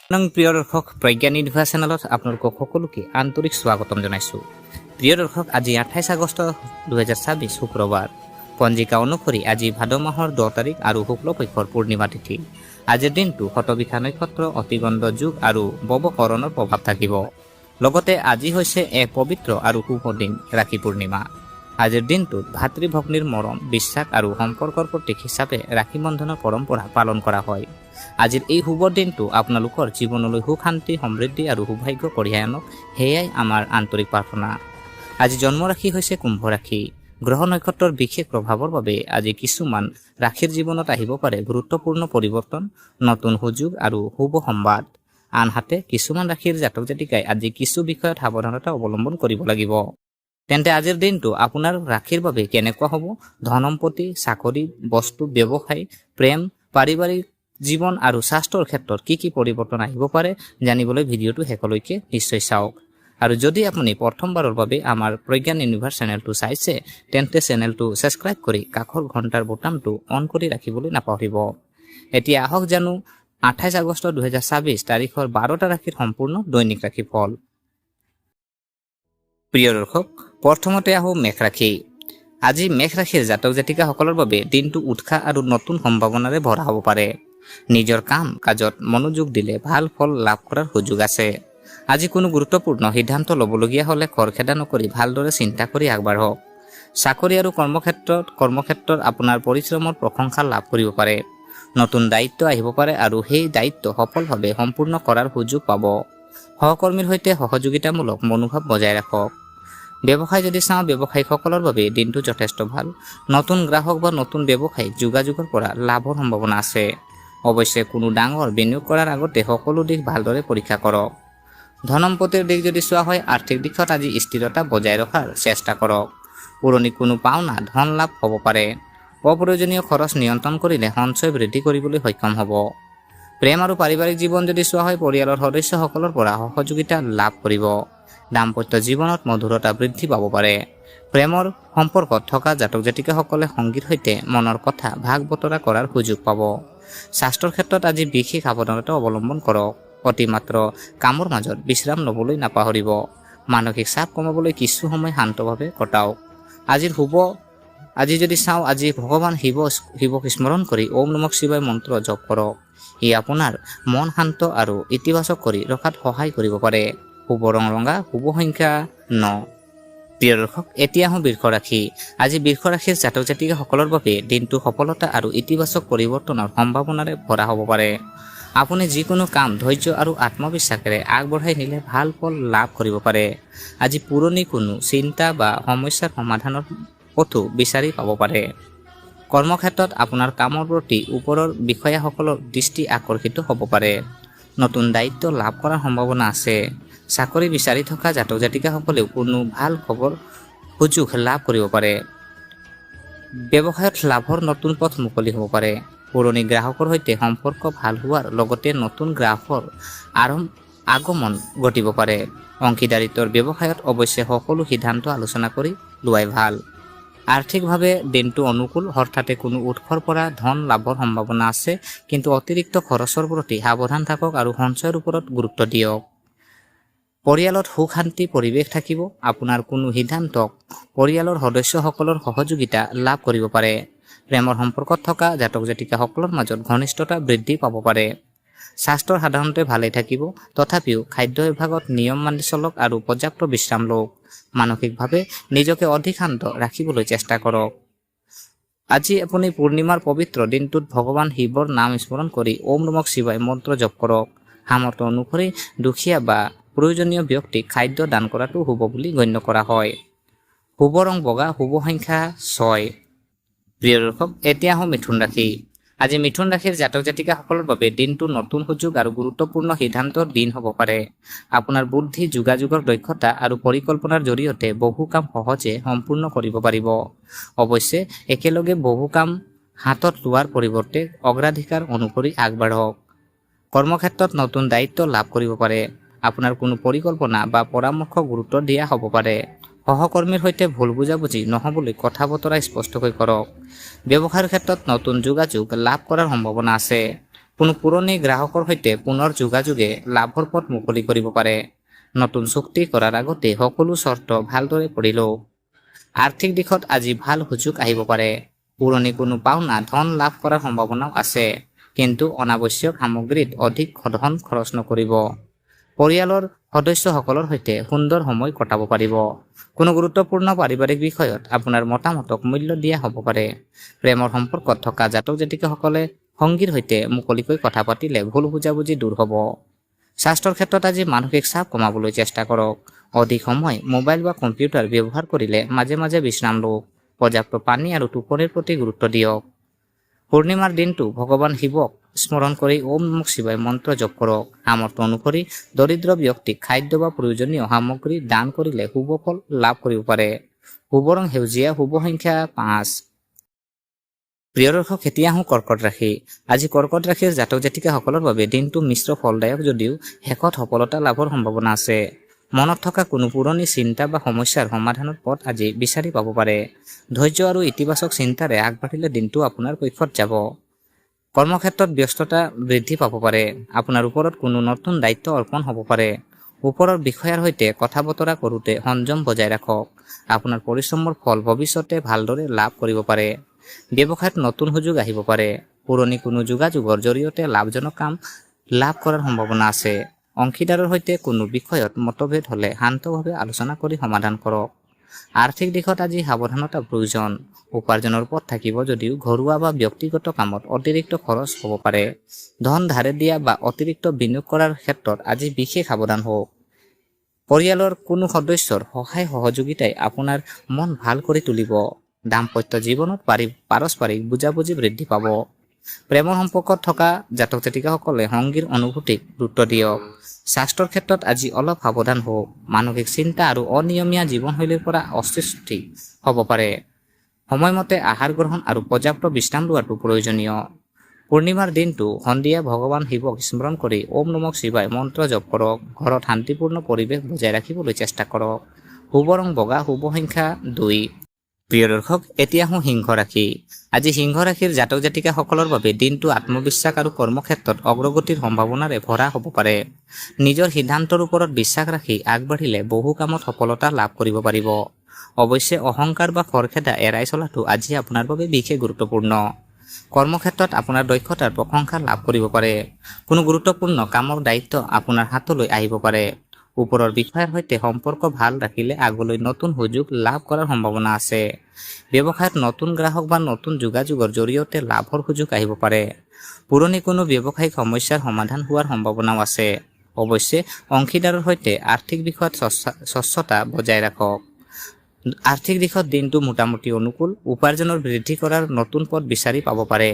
প্ৰিয় দৰ্শক, প্ৰজ্ঞান ইউনিভাৰ্ছ চেনেলত আপোনালোকক সকলোকে আন্তৰিক স্বাগতম জনাইছোঁ। প্ৰিয় দৰ্শক, আজি 28 আগষ্ট 2026 শুক্ৰবাৰ। পঞ্জিকা অনুসৰি আজি ভাদ মাহৰ 10 তাৰিখ আৰু শুক্লপক্ষৰ পূৰ্ণিমা তিথি। আজিৰ দিনটো শতবিশা নক্ষত্ৰ, অতিগণ্ড যুগ আৰু বৱকৰণৰ প্ৰভাৱ থাকিব। লগতে আজি হৈছে এক পবিত্ৰ আৰু শুভ দিন, ৰাখি পূৰ্ণিমা। আজিৰ দিনটোত ভাতৃ ভগ্নীৰ মৰম, বিশ্বাস আৰু সম্পৰ্কৰ প্ৰতীক হিচাপে ৰাখি বন্ধনৰ পৰম্পৰা পালন কৰা হয়। আজিৰ এই শুভ দিনটো আপোনালোকৰ জীৱনলৈ সুখ, শান্তি, সমৃদ্ধি আৰু সৌভাগ্য কঢ়িয়াই আনক, সেয়াই আমাৰ আন্তৰিক প্ৰাৰ্থনা। আজি জন্ম ৰাশি হৈছে কুম্ভ ৰাশি। গ্ৰহ নক্ষত্ৰৰ বিশেষ প্ৰভাৱৰ বাবে আজি কিছুমান ৰাশিৰ জীৱনত আহিব পাৰে গুৰুত্বপূৰ্ণ পৰিৱৰ্তন, নতুন সুযোগ আৰু শুভ সংবাদ। আনহাতে কিছুমান ৰাশিৰ জাতক জাতিকাই আজি কিছু বিষয়ত সাৱধানতা অৱলম্বন কৰিব লাগিব। তেন্তে আজিৰ দিনটো আপোনাৰ ৰাশিৰ বাবে কেনেকুৱা হ'ব? ধন সম্পত্তি, চাকৰি, বস্তু, ব্যৱসায়, প্ৰেম, পাৰিবাৰিক জীৱন আৰু স্বাস্থ্যৰ ক্ষেত্ৰত কি কি পৰিৱৰ্তন আহিব পাৰে জানিবলৈ ভিডিঅ'টো শেষলৈকে নিশ্চয় চাওক। আৰু যদি আপুনি প্ৰথমবাৰৰ বাবে আমাৰ প্ৰজ্ঞান ইউনিভাৰ্ছ চেনেলটো চাইছে, তেন্তে চেনেলটো ছাবস্ক্ৰাইব কৰি কাষৰ ঘণ্টাৰ বুটামটো অন কৰি ৰাখিবলৈ নাপাহৰিব। এতিয়া আহক জানো 28 আগষ্ট 2026 তাৰিখৰ 12টা ৰাশিৰ সম্পূৰ্ণ দৈনিক ৰাশিফল। প্ৰিয় দৰ্শক, প্ৰথমতে আহোঁ মেষ ৰাশি। আজি মেষ ৰাশিৰ জাতক জাতিকাসকলৰ বাবে দিনটো উৎসাহ আৰু নতুন সম্ভাৱনাৰে ভৰা হ'ব পাৰে। নিজৰ কাম কাজত মনোযোগ দিলে ভাল ফল লাভ কৰাৰ সুযোগ আছে। আজি কোনো গুৰুত্বপূৰ্ণ সিদ্ধান্ত ল'বলগীয়া হ'লে খৰখেদা নকৰি ভালদৰে চিন্তা কৰি আগবাঢ়ক। চাকৰি আৰু কৰ্মক্ষেত্ৰত আপোনাৰ পৰিশ্ৰমৰ প্ৰশংসা লাভ কৰিব পাৰে। নতুন দায়িত্ব আহিব পাৰে আৰু সেই দায়িত্ব সফলভাৱে সম্পূৰ্ণ কৰাৰ সুযোগ পাব। সহকৰ্মীৰ সৈতে সহযোগিতামূলক মনোভাৱ বজাই ৰাখক। ব্যৱসায় যদি চাওঁ, ব্যৱসায়িকসকলৰ বাবে দিনটো যথেষ্ট ভাল। নতুন গ্ৰাহক বা নতুন ব্যৱসায়িক যোগাযোগৰ পৰা লাভৰ সম্ভাৱনা আছে। অৱশ্যে কোনো ডাঙৰ বিনিয়োগ কৰাৰ আগতে সকলো দিশ ভালদৰে পৰীক্ষা কৰক। ধন সম্পত্তিৰ দিশ যদি চোৱা হয়, আৰ্থিক দিশত আজি স্থিৰতা বজাই ৰখাৰ চেষ্টা কৰক। পুৰণি কোনো পাওনা ধন লাভ হ'ব পাৰে। অপ্ৰয়োজনীয় খৰচ নিয়ন্ত্ৰণ কৰিলে সঞ্চয় বৃদ্ধি কৰিবলৈ সক্ষম হ'ব। প্ৰেম আৰু পাৰিবাৰিক জীৱন যদি চোৱা হয়, পৰিয়ালৰ সদস্যসকলৰ পৰা সহযোগিতা লাভ কৰিব। দাম্পত্য জীৱনত মধুৰতা বৃদ্ধি পাব পাৰে। প্ৰেমৰ সম্পৰ্কত থকা জাতক জাতিকাসকলে সংগীৰ সৈতে মনৰ কথা ভাগ বতৰা কৰাৰ সুযোগ পাব। স্বাস্থ্যৰ ক্ষেত্ৰত আজি বিশেষ সাৱধানতা অৱলম্বন কৰক। অতিমাত্ৰ কামৰ মাজত বিশ্ৰাম ল'বলৈ নাপাহৰিব। মানসিক চাপ কমাবলৈ কিছু সময় শান্তভাৱে কটাওক। আজি যদি চাওঁ, আজি ভগৱান শিৱক স্মৰণ কৰি ওম নমঃ শিৱায় মন্ত্ৰ জপ কৰক। ই আপোনাৰ মন শান্ত আৰু ইতিবাচক কৰি ৰখাত সহায় কৰিব পাৰে। শুভ ৰং ৰঙা, শুভ সংখ্যা 9। প্ৰিয় দৰ্শক, এতিয়া আহোঁ বৃষ ৰাশি। আজি বৃষ ৰাশিৰ জাতক জাতিকাসকলৰ বাবে দিনটো সফলতা আৰু ইতিবাচক পৰিৱৰ্তনৰ সম্ভাৱনাৰে ভৰা হ'ব পাৰে। আপুনি যিকোনো কাম ধৈৰ্য আৰু আত্মবিশ্বাসেৰে আগবঢ়াই নিলে ভাল ফল লাভ কৰিব পাৰে। আজি পুৰণি কোনো চিন্তা বা সমস্যাৰ সমাধানৰ পথো বিচাৰি পাব পাৰে। কৰ্মক্ষেত্ৰত আপোনাৰ কামৰ প্ৰতি ওপৰৰ বিষয়াসকলৰ দৃষ্টি আকৰ্ষিত হ'ব পাৰে। নতুন দায়িত্ব লাভ কৰাৰ সম্ভাৱনা আছে। চাকৰি বিচাৰি থকা জাতক জাতিকাসকলেও কোনো ভাল সুযোগ লাভ কৰিব পাৰে। ব্যৱসায়ত লাভৰ নতুন পথ মুকলি হ'ব পাৰে। পুৰণি গ্ৰাহকৰ সৈতে সম্পৰ্ক ভাল হোৱাৰ লগতে নতুন গ্ৰাহকৰ আগমন ঘটিব পাৰে। অংশীদাৰিত্বৰ ব্যৱসায়ত অৱশ্যে সকলো সিদ্ধান্ত আলোচনা কৰি লোৱাই ভাল। আৰ্থিকভাৱে দিনটো অনুকূল, হঠাতে কোনো উৎসৰ পৰা ধন লাভৰ সম্ভাৱনা আছে, কিন্তু অতিৰিক্ত খৰচৰ প্ৰতি সাৱধান থাকক আৰু সঞ্চয়ৰ ওপৰত গুৰুত্ব দিয়ক। পৰিয়ালত সুখ শান্তি পৰিৱেশ থাকিব। আপোনাৰ কোনো সিদ্ধান্তক পৰিয়ালৰ সদস্যসকলৰ সহযোগিতা লাভ কৰিব পাৰে। প্ৰেমৰ সম্পৰ্কত থকা জাতক জাতিকাসকলৰ মাজত ঘনিষ্ঠতা বৃদ্ধি পাব পাৰে। স্বাস্থ্য সাধাৰণতে ভালেই থাকিব, তথাপিও খাদ্য বিভাগত নিয়ম মানি চলক আৰু পৰ্যাপ্ত বিশ্ৰাম লওক। মানসিকভাৱে নিজকে অধিক শান্ত ৰাখিবলৈ চেষ্টা কৰক। আজি আপুনি পূৰ্ণিমাৰ পবিত্ৰ দিনটোত ভগৱান শিৱৰ নাম স্মৰণ কৰি ওম নমঃ শিৱায় মন্ত্ৰ জপ কৰক। সামৰ্থ্য অনুসৰি দুখীয়া বা প্ৰয়োজনীয় ব্যক্তিক খাদ্য দান কৰাটো শুভ বুলি গণ্য কৰা হয়। শুভ ৰং বগা, শুভ সংখ্যা 6। প্ৰিয় দৰ্শক, এতিয়া আহোঁ মিথুন ৰাশি। আজি মিথুন ৰাশিৰ জাতক জাতিকাসকলৰ বাবে দিনটো নতুন সুযোগ আৰু গুৰুত্বপূৰ্ণ সিদ্ধান্তৰ দিন হ'ব পাৰে। আপোনাৰ বুদ্ধি, যোগাযোগৰ দক্ষতা আৰু পৰিকল্পনাৰ জৰিয়তে বহু কাম সহজে সম্পূৰ্ণ কৰিব পাৰিব। অৱশ্যে একেলগে বহু কাম হাতত লোৱাৰ পৰিৱৰ্তে অগ্ৰাধিকাৰ অনুসৰি আগবাঢ়ক। কৰ্মক্ষেত্ৰত নতুন দায়িত্ব লাভ কৰিব পাৰে। আপোনাৰ কোনো পৰিকল্পনা বা পৰামৰ্শ গুৰুত্ব দিয়া হ'ব পাৰে। সহকৰ্মীৰ সৈতে ভুল বুজাবুজি নহ'বলৈ কথা বতৰা স্পষ্টকৈ কৰক। ব্যৱসায়ৰ ক্ষেত্ৰত নতুন যোগাযোগ লাভ কৰাৰ সম্ভাৱনা আছে। কোনো পুৰণি গ্ৰাহকৰ সৈতে পুনৰ যোগাযোগে লাভৰ পথ মুকলি কৰিব পাৰে। নতুন চুক্তি কৰাৰ আগতে সকলো চৰ্ত ভালদৰে পঢ়ি লওক। আৰ্থিক দিশত আজি ভাল সুযোগ আহিব পাৰে। পুৰণি কোনো পাওনা ধন লাভ কৰাৰ সম্ভাৱনাও আছে, কিন্তু অনাৱশ্যক সামগ্ৰীত অধিক ধন খৰচ নকৰিব। পৰিয়ালৰ সদস্যসকলৰ সৈতে সুন্দৰ সময় কটাব পাৰিব। কোনো গুৰুত্বপূৰ্ণ পাৰিবাৰিক বিষয়ত আপোনাৰ মতামতক মূল্য দিয়া হ'ব পাৰে। প্ৰেমৰ সম্পৰ্কত থকা জাতক জাতিকাসকলে সংগীৰ সৈতে মুকলিকৈ কথা পাতিলে ভুল বুজাবুজি দূৰ হ'ব। স্বাস্থ্যৰ ক্ষেত্ৰত আজি মানসিক চাপ কমাবলৈ চেষ্টা কৰক। অধিক সময় মোবাইল বা কম্পিউটাৰ ব্যৱহাৰ কৰিলে মাজে মাজে বিশ্ৰাম লওক। পৰ্যাপ্ত পানী আৰু টোপনিৰ প্ৰতি গুৰুত্ব দিয়ক। পূৰ্ণিমাৰ দিনটো ভগৱান শিৱক স্মৰণ কৰি ওম নমঃ শিৱায় মন্ত্ৰ জপ কৰক। সামৰ্থ্য অনুসৰি দৰিদ্ৰ ব্যক্তিক খাদ্য বা প্ৰয়োজনীয় সামগ্ৰী দান কৰিলে শুভ ফল লাভ কৰিব পাৰে। শুভ ৰং সেউজীয়া, শুভ সংখ্যা 5। প্ৰিয় দৰ্শক, এতিয়া আহোঁ কৰ্কট ৰাশি। আজি কৰ্কট ৰাশিৰ জাতক জাতিকাসকলৰ বাবে দিনটো মিশ্ৰ ফলদায়ক যদিও শেষত সফলতা লাভৰ সম্ভাৱনা আছে। মনত থকা কোনো পুৰণি চিন্তা বা সমস্যাৰ সমাধানৰ পথ আজি বিচাৰি পাব পাৰে। ধৈৰ্য আৰু ইতিবাচক চিন্তাৰে আগবাঢ়িলে দিনটো আপোনাৰ পক্ষত যাব। কৰ্মক্ষেত্ৰত ব্যস্ততা বৃদ্ধি পাব পাৰে। আপোনাৰ ওপৰত কোনো নতুন দায়িত্ব অৰ্পণ হ'ব পাৰে। ওপৰৰ বিষয়াৰ সৈতে কথা বতৰা কৰোঁতে সংযম বজাই ৰাখক। আপোনাৰ পৰিশ্ৰমৰ ফল ভৱিষ্যতে ভালদৰে লাভ কৰিব পাৰে। ব্যৱসায়ত নতুন সুযোগ আহিব পাৰে। পুৰণি কোনো যোগাযোগৰ জৰিয়তে লাভজনক কাম লাভ কৰাৰ সম্ভাৱনা আছে। অংশীদাৰৰ সৈতে কোনো বিষয়ত মতভেদ হ'লে শান্তভাৱে আলোচনা কৰি সমাধান কৰক। আৰ্থিক দিশত আজি সাৱধানতা প্ৰয়োজন। উপাৰ্জনৰ পথ থাকিব যদিও ঘৰুৱা বা ব্যক্তিগত কামত অতিৰিক্ত খৰচ হ'ব পাৰে। ধন ধাৰে দিয়া বা অতিৰিক্ত বিনিয়োগ কৰাৰ ক্ষেত্ৰত আজি বিশেষ সাৱধান হওক। পৰিয়ালৰ কোনো সদস্যৰ সহায় সহযোগিতাই আপোনাৰ মন ভাল কৰি তুলিব। দাম্পত্য জীৱনত পাৰস্পৰিক বুজাবুজি বৃদ্ধি পাব। প্ৰেমৰ সম্পৰ্কত থকা জাতক জাতিকাসকলে সংগীৰ অনুভূতিক গুৰুত্ব দিয়ক। স্বাস্থ্যৰ ক্ষেত্ৰত আজি অলপ সাৱধান হওক। মানসিক চিন্তা আৰু অনিয়মীয়া জীৱনশৈলীৰ পৰা অস্বস্তি হ'ব পাৰে। সময়মতে আহাৰ গ্ৰহণ আৰু পৰ্যাপ্ত বিশ্ৰাম লোৱাটো প্ৰয়োজনীয়। পূৰ্ণিমাৰ দিনটো সন্ধিয়া ভগৱান শিৱক স্মৰণ কৰি ওম নমঃ শিৱায় মন্ত্ৰ জপ কৰক। ঘৰত শান্তিপূৰ্ণ পৰিৱেশ বজাই ৰাখিবলৈ চেষ্টা কৰক। শুভ ৰং বগা, শুভ সংখ্যা 2। প্ৰিয় দৰ্শক, এতিয়া আহোঁ সিংহ ৰাশি। আজি সিংহ ৰাশিৰ জাতক জাতিকাসকলৰ বাবে দিনটো আত্মবিশ্বাস আৰু কৰ্মক্ষেত্ৰত অগ্ৰগতিৰ সম্ভাৱনাৰে ভৰা হ'ব পাৰে। নিজৰ সিদ্ধান্তৰ ওপৰত বিশ্বাস ৰাখি আগবাঢ়িলে বহু কামত সফলতা লাভ কৰিব পাৰিব। অৱশ্যে অহংকাৰ বা খৰখেদা এৰাই চলাটো আজি আপোনাৰ বাবে বিশেষ গুৰুত্বপূৰ্ণ। কৰ্মক্ষেত্ৰত আপোনাৰ দক্ষতাৰ প্ৰশংসা লাভ কৰিব পাৰে। কোনো গুৰুত্বপূৰ্ণ কামৰ দায়িত্ব আপোনাৰ হাতলৈ আহিব পাৰে। ওপৰৰ বিষয়াৰ সৈতে সম্পৰ্ক ভাল ৰাখিলে আগলৈ নতুন সুযোগ লাভ কৰাৰ সম্ভাৱনা আছে। ব্যৱসায়ত নতুন গ্ৰাহক বা নতুন যোগাযোগৰ জৰিয়তে লাভৰ সুযোগ আহিব পাৰে। পুৰণি কোনো ব্যৱসায়িক সমস্যাৰ সমাধান হোৱাৰ সম্ভাৱনাও আছে। অৱশ্যে অংশীদাৰৰ সৈতে আৰ্থিক বিষয়ত স্বচ্ছতা বজাই ৰাখক। আৰ্থিক দিশত দিনটো মোটামুটি অনুকূল। উপাৰ্জনৰ বৃদ্ধি কৰাৰ নতুন পথ বিচাৰি পাব পাৰে।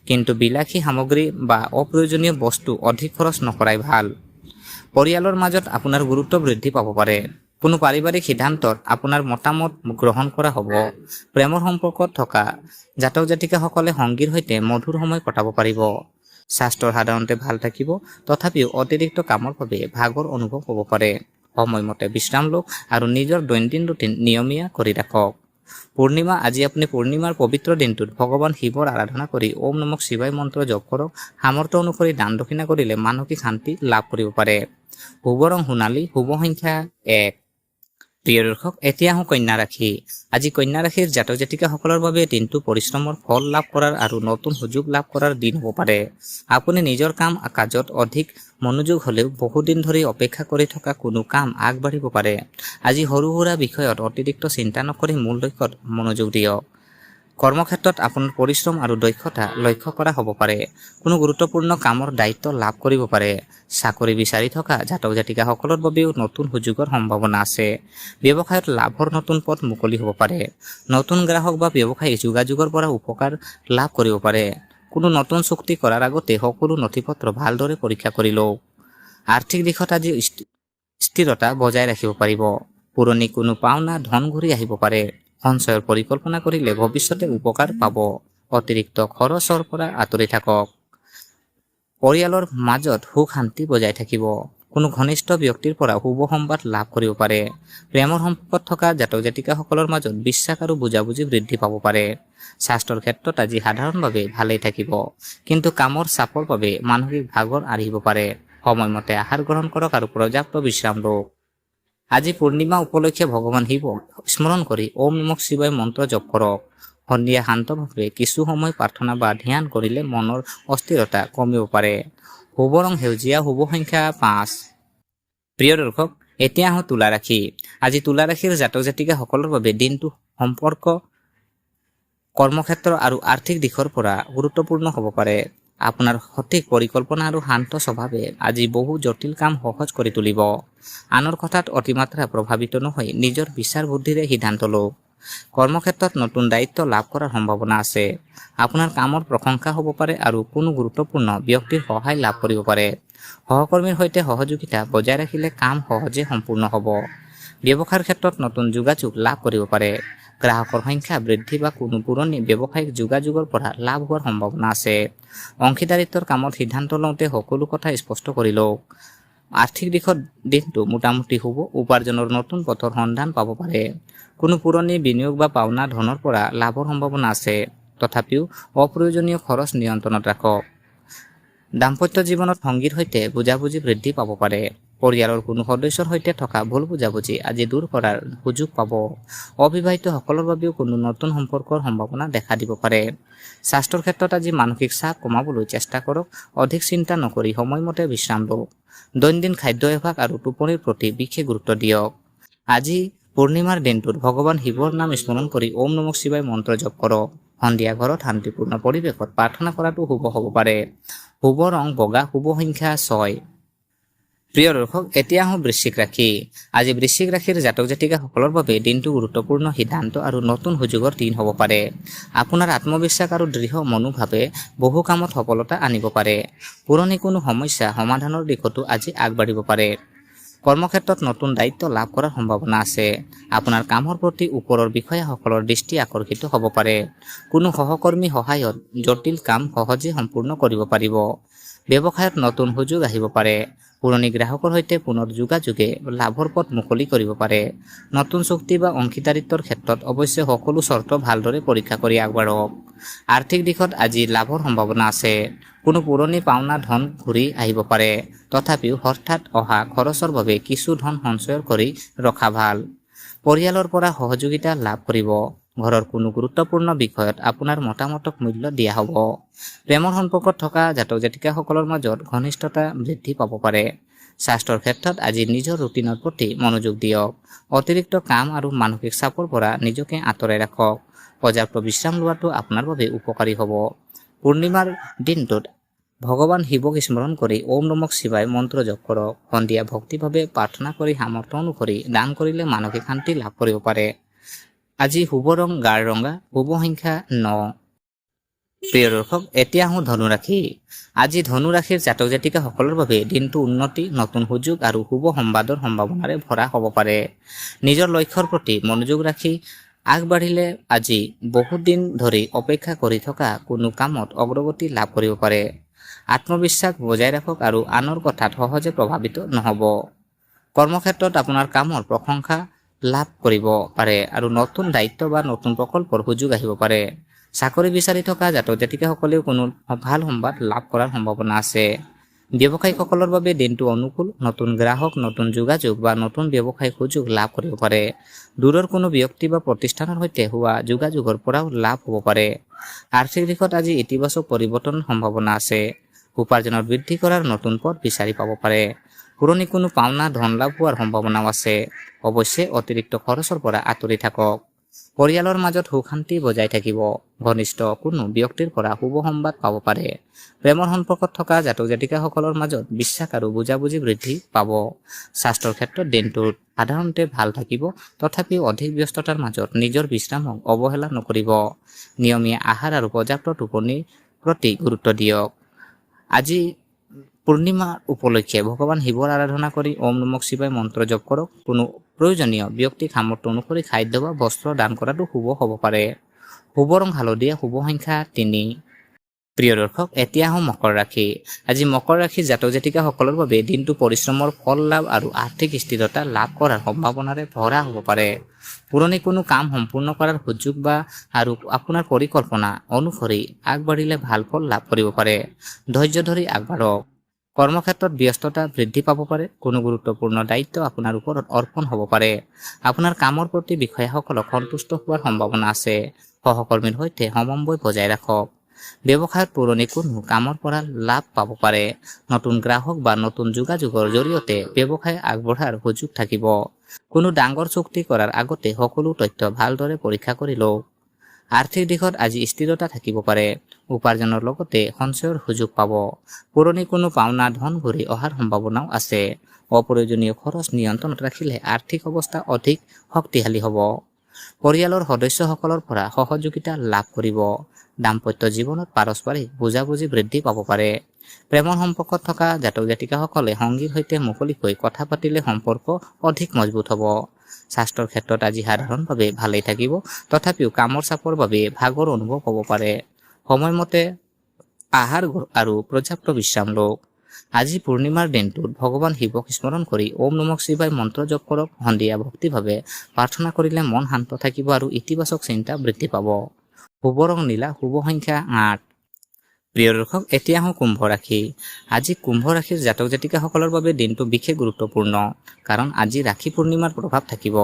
কিন্তু বিলাসী সামগ্ৰী বা অপ্ৰয়োজনীয় বস্তু অধিক খৰচ নকৰাই ভাল। পৰিয়ালৰ মাজত আপোনাৰ গুৰুত্ব বৃদ্ধি পাব পাৰে। কোনো পাৰিবাৰিক সিদ্ধান্তত আপোনাৰ মতামত গ্ৰহণ কৰা হ'ব। প্ৰেমৰ সম্পৰ্কত থকা জাতক জাতিকাসকলে সংগীৰ সৈতে মধুৰ সময় কটাব পাৰিব। স্বাস্থ্য সাধাৰণতে ভাল থাকিব, তথাপিও অতিৰিক্ত কামৰ বাবে ভাগৰ অনুভৱ হ'ব পাৰে। সময়মতে বিশ্ৰাম লওক আৰু নিজৰ দৈনন্দিন ৰুটিন নিয়মীয়া কৰি ৰাখক। পূৰ্ণিমা। আজি আপুনি পূৰ্ণিমাৰ পবিত্ৰ দিনটোত ভগৱান শিৱৰ আৰাধনা কৰি ওম নমঃ শিৱায় মন্ত্ৰ জপ কৰক। সামৰ্থ্য অনুসৰি দান দক্ষিণা কৰিলে মানসিক শান্তি লাভ কৰিব পাৰে। শুভ ৰং সোণালী, শুভ সংখ্যা 1। প্ৰিয় দৰ্শক, এতিয়া আহোঁ কন্যা ৰাশি। আজি কন্যা ৰাশিৰ জাতক জাতিকাসকলৰ বাবে দিনটো পৰিশ্ৰমৰ ফল লাভ কৰাৰ আৰু নতুন সুযোগ লাভ কৰাৰ দিন হ'ব পাৰে। আপুনি নিজৰ কাম কাজত অধিক মনোযোগ হ'লেও বহুদিন ধৰি অপেক্ষা কৰি থকা কোনো কাম আগবাঢ়িব পাৰে। আজি সৰু সুৰা বিষয়ত অতিৰিক্ত চিন্তা নকৰি মূল লক্ষ্যত মনোযোগ দিয়ক। কৰ্মক্ষেত্ৰত আপোনাৰ পৰিশ্ৰম আৰু দক্ষতা লক্ষ্য কৰা হ'ব পাৰে। কোনো গুৰুত্বপূৰ্ণ কামৰ দায়িত্ব লাভ কৰিব পাৰে। চাকৰি বিচাৰি থকা জাতক জাতিকাসকলৰ বাবেও নতুন সুযোগৰ সম্ভাৱনা আছে। ব্যৱসায়ত লাভৰ নতুন পথ মুকলি হ'ব পাৰে। নতুন গ্ৰাহক বা ব্যৱসায়িক যোগাযোগৰ পৰা উপকাৰ লাভ কৰিব পাৰে। কোনো নতুন চুক্তি কৰাৰ আগতে সকলো নথিপত্ৰ ভালদৰে পৰীক্ষা কৰি লওক। আৰ্থিক দিশত আজি স্থিৰতা বজাই ৰাখিব পাৰিব। পুৰণি কোনো পাওনা ধন ঘূৰি আহিব পাৰে। সঞ্চয়ৰ পৰিকল্পনা কৰিলে ভৱিষ্যতে উপকাৰ পাব। অতিৰিক্ত খৰচৰ পৰা আঁতৰি থাকক। পৰিয়ালৰ মাজত সুখ শান্তি বজাই থাকিব। কোনো ঘনিষ্ঠ ব্যক্তিৰ পৰা শুভ সংবাদ লাভ কৰিব পাৰে। প্ৰেমৰ সম্পৰ্কত থকা জাতক জাতিকাসকলৰ মাজত বিশ্বাস আৰু বুজাবুজি বৃদ্ধি পাব পাৰে। স্বাস্থ্যৰ ক্ষেত্ৰত আজি সাধাৰণভাৱে ভালেই থাকিব, কিন্তু কামৰ চাপৰ বাবে মানসিক ভাগৰ আহিব পাৰে। সময়মতে আহাৰ গ্ৰহণ কৰক আৰু পৰ্যাপ্ত বিশ্ৰাম লওক। আজি পূৰ্ণিমা উপলক্ষে ভগৱান শিৱক স্মৰণ কৰি ওম নমঃ শিৱায় মন্ত্ৰ জপ কৰক। সন্ধিয়া শান্তভাৱে কিছু সময় প্ৰাৰ্থনা বা ধ্যান কৰিলে মনৰ অস্থিৰতা কমিব পাৰে। শুভ ৰং সেউজীয়া, শুভ সংখ্যা 5। প্ৰিয় দৰ্শক, এতিয়া আহোঁ তুলা ৰাশি। আজি তুলা ৰাশিৰ জাতক জাতিকাসকলৰ বাবে দিনটো সম্পৰ্ক, কৰ্মক্ষেত্ৰ আৰু আৰ্থিক দিশৰ পৰা গুৰুত্বপূৰ্ণ হ'ব পাৰে। আপোনাৰ সঠিক পৰিকল্পনা আৰু শান্ত স্বভাৱে আজি বহু জটিল কাম সহজ কৰি তুলিব। আনৰ কথাত অতিমাত্ৰা প্ৰভাৱিত নহৈ নিজৰ বিচাৰ বুদ্ধিৰে সিদ্ধান্ত লওক। কৰ্মক্ষেত্ৰত নতুন দায়িত্ব লাভ কৰাৰ সম্ভাৱনা আছে। আপোনাৰ কামৰ প্ৰশংসা হ'ব পাৰে আৰু কোনো গুৰুত্বপূৰ্ণ ব্যক্তিৰ সহায় লাভ কৰিব পাৰে। সহকৰ্মীৰ সৈতে সহযোগিতা বজাই ৰাখিলে কাম সহজে সম্পূৰ্ণ হ'ব। ব্যৱসায়ৰ ক্ষেত্ৰত নতুন যোগাযোগ লাভ কৰিব পাৰে। গ্ৰাহকৰ সংখ্যা বৃদ্ধি বা কোনো পুৰণি ব্যৱসায়িক যোগাযোগৰ পৰা লাভ হোৱাৰ সম্ভাৱনা আছে। অংশীদাৰিত্বৰ কামত সিদ্ধান্ত লওঁতে সকলো কথা স্পষ্ট কৰি লওক। আৰ্থিক দিশত দিনটো মোটামুটি শুভ। উপাৰ্জনৰ নতুন পথৰ সন্ধান পাব পাৰে। কোনো পুৰণি বিনিয়োগ বা পাওনা ধনৰ পৰা লাভৰ সম্ভাৱনা আছে। তথাপিও অপ্ৰয়োজনীয় খৰচ নিয়ন্ত্ৰণত ৰাখক। দাম্পত্য জীৱনত সংগীৰ সৈতে বুজাবুজি বৃদ্ধি পাব পাৰে। পৰিয়ালৰ কোনো সদস্যৰ সৈতে থকা ভুল বুজাবুজি আজি দূৰ কৰাৰ সুযোগ পাব। অবিবাহিতসকলৰ বাবেও কোনো নতুন সম্পৰ্কৰ সম্ভাৱনা দেখা দিব পাৰে। স্বাস্থ্যৰ ক্ষেত্ৰত আজি মানসিক চাপ কমাবলৈ চেষ্টা কৰক। অধিক চিন্তা নকৰি সময়মতে বিশ্ৰাম লওক। দৈনন্দিন খাদ্য অভ্যাস আৰু টোপনিৰ প্ৰতি বিশেষ গুৰুত্ব দিয়ক। আজি পূৰ্ণিমাৰ দিনটোত ভগৱান শিৱৰ নাম স্মৰণ কৰি ওম নমঃ শিৱায় মন্ত্ৰ জপ কৰক। সন্ধিয়া ঘৰত শান্তিপূৰ্ণ পৰিৱেশত প্ৰাৰ্থনা কৰাটো শুভ হ'ব পাৰে। শুভ ৰং বগা, শুভ সংখ্যা 6। প্ৰিয় দৰ্শক, এতিয়া আহোঁ বৃশ্চিক ৰাশি। আজি বৃশ্চিক ৰাশিৰ জাতক জাতিকাসকলৰ বাবে দিনটো গুৰুত্বপূৰ্ণ সিদ্ধান্ত আৰু নতুন সুযোগৰ দিন হ'ব পাৰে। আপোনাৰ আত্মবিশ্বাস আৰু দৃঢ় মনোভাৱে বহু কামত সফলতা আনিব পাৰে। পুৰণি কোনো সমস্যা সমাধানৰ দিশতো আজি আগবাঢ়িব পাৰে। কৰ্মক্ষেত্ৰত নতুন দায়িত্ব লাভ কৰাৰ সম্ভাৱনা আছে। আপোনাৰ কামৰ প্ৰতি ওপৰৰ বিষয়াসকলৰ দৃষ্টি আকৰ্ষিত হ'ব পাৰে। কোনো সহকৰ্মী সহায়ত জটিল কাম সহজে সম্পূৰ্ণ কৰিব পাৰিব। ব্যৱসায়ত নতুন সুযোগ আহিব পাৰে। পুৰণি গ্ৰাহকৰ সৈতে পুনৰ যোগাযোগে লাভৰ পথ মুকলি কৰিব পাৰে। নতুন চুক্তি বা অংশীদাৰিত্বৰ ক্ষেত্ৰত অৱশ্যে সকলো চৰ্ত ভালদৰে পৰীক্ষা কৰি আগবাঢ়ক। আৰ্থিক দিশত আজি লাভৰ সম্ভাৱনা আছে। কোনো পুৰণি পাওনা ধন ঘূৰি আহিব পাৰে। তথাপিও হঠাৎ অহা খৰচৰ বাবে কিছু ধন সঞ্চয় কৰি ৰখা ভাল। পৰিয়ালৰ পৰা সহযোগিতা লাভ কৰিব। ঘৰৰ কোনো গুৰুত্বপূৰ্ণ বিষয়ত আপোনাৰ মতামতক মূল্য দিয়া হ'ব। প্ৰেমৰ সম্পৰ্কত থকা জাতক জাতিকাসকলৰ মাজত ঘনিষ্ঠতা বৃদ্ধি পাব পাৰে। স্বাস্থ্যৰ ক্ষেত্ৰত আজি নিজৰ ৰুটিনৰ প্ৰতি মনোযোগ দিয়ক। অতিৰিক্ত কাম আৰু মানসিক চাপৰ পৰা নিজকে আঁতৰাই ৰাখক। পৰ্যাপ্ত বিশ্ৰাম লোৱাটো আপোনাৰ বাবে উপকাৰী হ'ব। পূৰ্ণিমাৰ দিনটোত ভগৱান শিৱক স্মৰণ কৰি ওম নমঃ শিৱায় মন্ত্ৰ জপ কৰক। সন্ধিয়া ভক্তিভাৱে প্ৰাৰ্থনা কৰি সামৰ্থ্য অনুসৰি দান কৰিলে মানসিক শান্তি লাভ কৰিব পাৰে। আজি শুভ ৰং গাঢ় ৰঙা, শুভ সংখ্যা 9। প্ৰিয় দৰ্শক, এতিয়া আহোঁ ধনু ৰাশি। আজি ধনু ৰাশিৰ জাতক জাতিকাসকলৰ বাবে দিনটো উন্নতি, নতুন সুযোগ আৰু শুভ সংবাদৰ সম্ভাৱনাৰে ভৰা হ'ব পাৰে। নিজৰ লক্ষ্যৰ প্ৰতি মনোযোগ ৰাখি আগবাঢ়িলে আজি বহুত দিন ধৰি অপেক্ষা কৰি থকা কোনো কামত অগ্ৰগতি লাভ কৰিব পাৰে। আত্মবিশ্বাস বজাই ৰাখক আৰু আনৰ কথাত সহজে প্ৰভাৱিত নহ'ব। কৰ্মক্ষেত্ৰত আপোনাৰ কামৰ প্ৰশংসা লাভ কৰিব পাৰে আৰু নতুন দায়িত্ব বা নতুন প্ৰকল্পৰ সুযোগ আহিব পাৰে। চাকৰি বিচাৰি থকা জাতক জাতিকাসকলেও কোনো ভাল সংবাদ লাভ কৰাৰ সম্ভাৱনা আছে। ব্যৱসায়িকসকলৰ বাবে দিনটো অনুকূল। নতুন গ্ৰাহক, নতুন যোগাযোগ বা নতুন ব্যৱসায়িক সুযোগ লাভ কৰিব পাৰে। দূৰৰ কোনো ব্যক্তি বা প্ৰতিষ্ঠানৰ সৈতে হোৱা যোগাযোগৰ পৰাও লাভ হ'ব পাৰে। আৰ্থিক দিশত আজি ইতিবাচক পৰিৱৰ্তনৰ সম্ভাৱনা আছে। উপাৰ্জনৰ বৃদ্ধি কৰাৰ নতুন পথ বিচাৰি পাব পাৰে। পুৰণি কোনো পাওনা ধন লাভ হোৱাৰ সম্ভাৱনাও আছে। অৱশ্যে অতিৰিক্ত খৰচৰ পৰা আঁতৰি থাকক। পৰিয়ালৰ মাজত সুখ শান্তি বজাই থাকিব। ঘনিষ্ঠ কোনো ব্যক্তিৰ পৰা শুভ সংবাদ পাব পাৰে। প্ৰেমৰ সম্পৰ্কত থকা জাতক জাতিকাসকলৰ মাজত বিশ্বাস আৰু বুজাবুজি বৃদ্ধি পাব। স্বাস্থ্যৰ ক্ষেত্ৰত দিনটোত সাধাৰণতে ভাল থাকিব। তথাপিও অধিক ব্যস্ততাৰ মাজত নিজৰ বিশ্ৰামক অৱহেলা নকৰিব। নিয়মীয়া আহাৰ আৰু পৰ্যাপ্ত টোপনিৰ প্ৰতি গুৰুত্ব দিয়ক। আজি পূৰ্ণিমা উপলক্ষে ভগৱান শিৱৰ আৰাধনা কৰি ওম নমঃ শিৱায় মন্ত্ৰ জপ কৰক। কোনো প্ৰয়োজনীয় ব্যক্তিক সামৰ্থ্য অনুসৰি খাদ্য বা বস্ত্ৰ দান কৰাটো শুভ হ'ব পাৰে। শুভ ৰং হালধীয়া, শুভ সংখ্যা 3। প্ৰিয় দৰ্শক, এতিয়া আহোঁ মকৰ ৰাশি। আজি মকৰ ৰাশিৰ জাতক জাতিকাসকলৰ বাবে দিনটো পৰিশ্ৰমৰ ফল লাভ আৰু আৰ্থিক স্থিৰতা লাভ কৰাৰ সম্ভাৱনাৰে ভৰা হ'ব পাৰে। পুৰণি কোনো কাম সম্পূৰ্ণ কৰাৰ সুযোগ আৰু আপোনাৰ পৰিকল্পনা অনুসৰি আগবাঢ়িলে ভাল ফল লাভ কৰিব পাৰে। ধৈৰ্য ধৰি আগবাঢ়ক। কৰ্মক্ষেত্ৰত ব্যস্ততা বৃদ্ধি পাব পাৰে। কোনো গুৰুত্বপূৰ্ণ দায়িত্ব আপোনাৰ ওপৰত অৰ্পণ হ'ব পাৰে। আপোনাৰ কামৰ প্ৰতি বিষয়াসকলক সন্তুষ্ট হোৱাৰ সম্ভাৱনা আছে। সহকৰ্মীৰ সৈতে সমন্বয় বজাই ৰাখক। ব্যৱসায়ত পুৰণি কোনো কামৰ পৰা লাভ পাব পাৰে। নতুন গ্ৰাহক বা নতুন যোগাযোগৰ জৰিয়তে ব্যৱসায় আগবঢ়াৰ সুযোগ থাকিব। কোনো ডাঙৰ চুক্তি কৰাৰ আগতে সকলো তথ্য ভালদৰে পৰীক্ষা কৰি লওক। আৰ্থিক দিশত আজি স্থিৰতা থাকিব পাৰে। উপাৰ্জনৰ লগতে সঞ্চয়ৰ সুযোগ পাব। পুৰণি কোনো পাওনা ধন ঘূৰি অহাৰ সম্ভাৱনাও আছে। অপ্ৰয়োজনীয় খৰচ নিয়ন্ত্ৰণত ৰাখিলে আৰ্থিক অৱস্থা অধিক শক্তিশালী হ'ব। পৰিয়ালৰ সদস্যসকলৰ পৰা সহযোগিতা লাভ কৰিব। দাম্পত্য জীৱনত পাৰস্পৰিক বুজাবুজি বৃদ্ধি পাব পাৰে। প্ৰেমৰ সম্পৰ্কত থকা জাতক জাতিকাসকলে সংগীৰ সৈতে মুকলিকৈ কথা পাতিলে সম্পৰ্ক অধিক মজবুত হ'ব। স্বাস্থ্যৰ ক্ষেত্ৰত আজি সাধাৰণভাৱে ভালেই থাকিব। তথাপিও কামৰ চাপৰ বাবে ভাগৰ অনুভৱ হ'ব পাৰে। সময়মতে আহাৰ আৰু পৰ্যাপ্ত বিশ্ৰাম লওক। আজি পূৰ্ণিমাৰ দিনটোত ভগৱান শিৱক স্মৰণ কৰি ওম নমঃ শিৱায় মন্ত্ৰ জপ কৰক। সন্ধিয়া ভক্তিভাৱে প্ৰাৰ্থনা কৰিলে মন শান্ত থাকিব আৰু ইতিবাচক চিন্তা বৃদ্ধি পাব। শুভ ৰং নীলা, শুভ সংখ্যা 8। প্ৰিয় দৰ্শক, এতিয়া আহোঁ কুম্ভ ৰাশি। আজি কুম্ভ ৰাশিৰ জাতক জাতিকাসকলৰ বাবে দিনটো বিশেষ গুৰুত্বপূৰ্ণ। কাৰণ আজি ৰাশি পূৰ্ণিমাৰ প্ৰভাৱ থাকিব।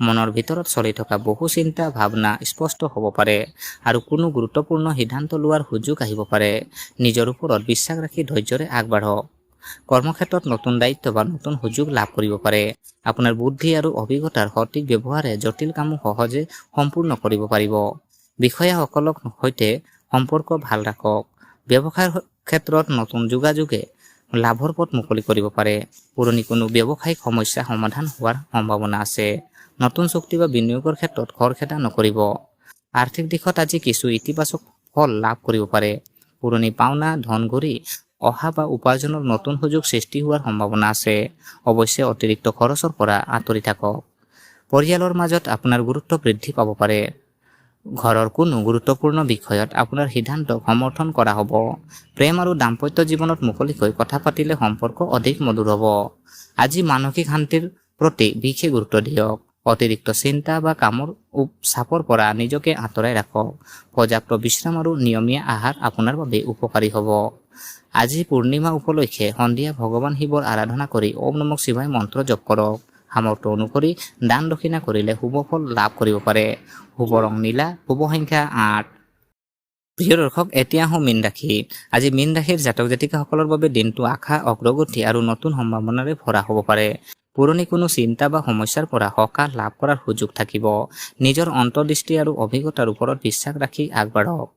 মনৰ ভিতৰত চলি থকা বহু চিন্তা ভাৱনা স্পষ্ট হ'ব পাৰে আৰু কোনো গুৰুত্বপূৰ্ণ সিদ্ধান্ত লোৱাৰ সুযোগ আহিব পাৰে। নিজৰ ওপৰত বিশ্বাস ৰাখি ধৈৰ্যৰে আগবাঢ়ক। কৰ্মক্ষেত্ৰত নতুন দায়িত্ব বা নতুন সুযোগ লাভ কৰিব পাৰে। আপোনাৰ বুদ্ধি আৰু অভিজ্ঞতাৰ সঠিক ব্যৱহাৰে জটিল কামো সহজে সম্পূৰ্ণ কৰিব পাৰিব। বিষয়াসকলৰ সৈতে সম্পৰ্ক ভাল ৰাখক। ব্যৱসায়ৰ ক্ষেত্ৰত নতুন যোগাযোগে লাভৰ পথ মুকলি কৰিব পাৰে। পুৰণি কোনো ব্যৱসায়িক সমস্যা সমাধান হোৱাৰ সম্ভাৱনা আছে। নতুন চুক্তি বা বিনিয়োগৰ ক্ষেত্ৰত খৰখেদা নকৰিব। আৰ্থিক দিশত আজি কিছু ইতিবাচক ফল লাভ কৰিব পাৰে। পুৰণি পাওনা ধন ঘূৰি অহা বা উপাৰ্জনৰ নতুন সুযোগ সৃষ্টি হোৱাৰ সম্ভাৱনা আছে। অৱশ্যে অতিৰিক্ত খৰচৰ পৰা আঁতৰি থাকক। পৰিয়ালৰ মাজত আপোনাৰ গুৰুত্ব বৃদ্ধি পাব পাৰে। ঘৰৰ কোনো গুৰুত্বপূৰ্ণ বিষয়ত আপোনাৰ সিদ্ধান্তক সমৰ্থন কৰা হ'ব। প্ৰেম আৰু দাম্পত্য জীৱনত মুকলিকৈ কথা পাতিলে সম্পৰ্ক অধিক মধুৰ হ'ব। আজি মানসিক শান্তিৰ প্ৰতি বিশেষ গুৰুত্ব দিয়ক। অতিৰিক্ত চিন্তা বা কামৰ চাপৰ পৰা নিজকে আঁতৰাই ৰাখক। পৰ্যাপ্ত বিশ্ৰাম আৰু নিয়মীয়া আহাৰ আপোনাৰ বাবে উপকাৰী হ'ব। আজি পূৰ্ণিমা উপলক্ষে সন্ধিয়া ভগৱান শিৱৰ আৰাধনা কৰি ওম নমঃ শিৱায় মন্ত্ৰ জপ কৰক। সামৰ্থ্য অনুসৰি দান দক্ষিণা কৰিলে শুভ ফল লাভ কৰিব পাৰে। শুভ ৰং নীলা, শুভ সংখ্যা 8। প্ৰিয় দৰ্শক, এতিয়া আহোঁ মীন ৰাশি। আজি মীন ৰাশিৰ জাতক জাতিকাসকলৰ বাবে দিনটো আশা, অগ্ৰগতি আৰু নতুন সম্ভাৱনাৰে ভৰা হ'ব পাৰে। পুৰণি কোনো চিন্তা বা সমস্যাৰ পৰা সকাহ লাভ কৰাৰ সুযোগ থাকিব। নিজৰ অন্তৰ্দৃষ্টি আৰু অভিজ্ঞতাৰ ওপৰত বিশ্বাস ৰাখি আগবাঢ়ক।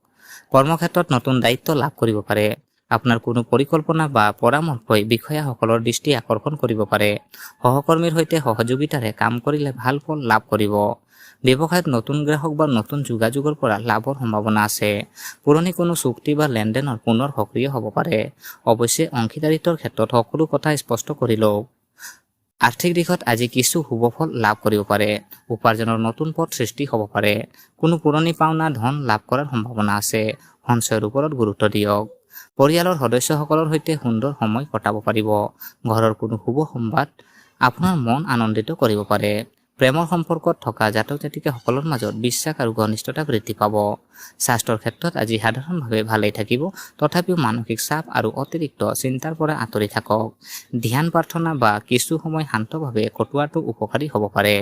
কৰ্মক্ষেত্ৰত নতুন দায়িত্ব লাভ কৰিব পাৰে। আপোনাৰ কোনো পৰিকল্পনা বা পৰামৰ্শই বিষয়াসকলৰ দৃষ্টি আকৰ্ষণ কৰিব পাৰে। সহকৰ্মীৰ সৈতে সহযোগিতাৰে কাম কৰিলে ভাল ফল লাভ কৰিব। ব্যৱসায়ত নতুন গ্ৰাহক বা নতুন যোগাযোগৰ পৰা লাভৰ সম্ভাৱনা আছে। পুৰণি কোনো চুক্তি বা লেনদেনৰ পুনৰ সক্ৰিয় হ'ব পাৰে। অৱশ্যে অংশীদাৰিত্বৰ ক্ষেত্ৰত সকলো কথা স্পষ্ট কৰি লওক। আৰ্থিক দিশত আজি কিছু শুভ ফল লাভ কৰিব পাৰে। উপাৰ্জনৰ নতুন পথ সৃষ্টি হ'ব পাৰে। কোনো পুৰণি পাওনা ধন লাভ কৰাৰ সম্ভাৱনা আছে। সঞ্চয়ৰ ওপৰত গুৰুত্ব দিয়ক। পৰিয়ালৰ সদস্যসকলৰ সৈতে সুন্দৰ সময় কটাব পাৰিব। ঘৰৰ কোনো শুভ সংবাদ আপোনাৰ মন আনন্দিত কৰিব পাৰে। প্ৰেমৰ সম্পৰ্কত থকা জাতক জাতিকাসকলৰ মাজত বিশ্বাস আৰু ঘনিষ্ঠতা বৃদ্ধি পাব। স্বাস্থ্যৰ ক্ষেত্ৰত আজি সাধাৰণভাৱে ভালেই থাকিব। তথাপিও মানসিক চাপ আৰু অতিৰিক্ত চিন্তাৰ পৰা আঁতৰি থাকক। ধ্যান প্ৰাৰ্থনা বা কিছু সময় শান্তভাৱে কটোৱাটো উপকাৰী হ'ব পাৰে।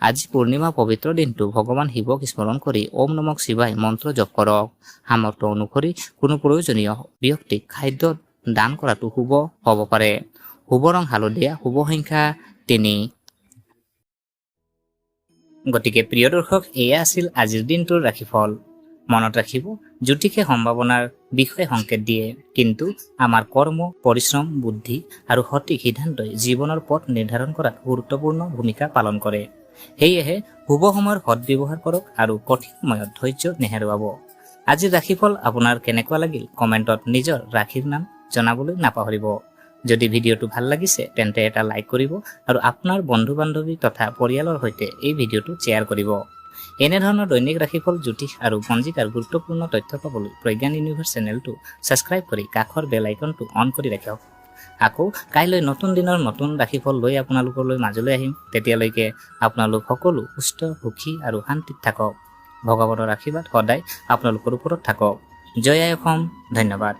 আজি পূৰ্ণিমা পবিত্ৰ দিনটো ভগৱান শিৱক স্মৰণ কৰি ওম নমঃ শিৱায় মন্ত্ৰ জপ কৰক। সামৰ্থ্য অনুসৰি কোনো প্ৰয়োজনীয় ব্যক্তিক খাদ্য দান কৰাটো শুভ হ'ব পাৰে। শুভ ৰং হালধীয়া, শুভ সংখ্যা 3। গতিকে প্ৰিয় দৰ্শক, এয়া আছিল আজিৰ দিনটোৰ ৰাশিফল। মনত ৰাখিব, জ্যোতিষে সম্ভাৱনাৰ বিষয়ে সংকেত দিয়ে, কিন্তু আমাৰ কৰ্ম, পৰিশ্ৰম, বুদ্ধি আৰু সঠিক সিদ্ধান্তই জীৱনৰ পথ নিৰ্ধাৰণ কৰাত গুৰুত্বপূৰ্ণ ভূমিকা পালন কৰে। সেয়েহে শুভ সময়ৰ সদ্ব্যৱহাৰ কৰক আৰু কঠিন সময়ত ধৈৰ্য নেহেৰুৱাব। আজিৰ ৰাশিফল আপোনাৰ কেনেকুৱা লাগিল কমেণ্টত নিজৰ ৰাশিৰ নাম জনাবলৈ নাপাহৰিব। যদি ভিডিঅ'টো ভাল লাগিছে তেন্তে এটা লাইক কৰিব আৰু আপোনাৰ বন্ধু বান্ধৱী তথা পৰিয়ালৰ সৈতে এই ভিডিঅ'টো শ্বেয়াৰ কৰিব। এনেধৰণৰ দৈনিক ৰাশিফল, জ্যোতিষ আৰু পঞ্জিকাৰ গুৰুত্বপূৰ্ণ তথ্য পাবলৈ প্ৰজ্ঞান ইউনিভাৰ্ছ চেনেলটো ছাবস্ক্ৰাইব কৰি কাষৰ বেল আইকনটো অন কৰি ৰাখক। আকৌ কাইলৈ নতুন দিনৰ নতুন ৰাশিফল লৈ আপোনালোকলৈ মাজলৈ আহিম। তেতিয়ালৈকে আপোনালোক সকলো সুস্থ, সুখী আৰু শান্তিত থাকক। ভগৱানৰ আশীৰ্বাদ সদায় আপোনালোকৰ ওপৰত থাকক। জয় আই অসম। ধন্যবাদ।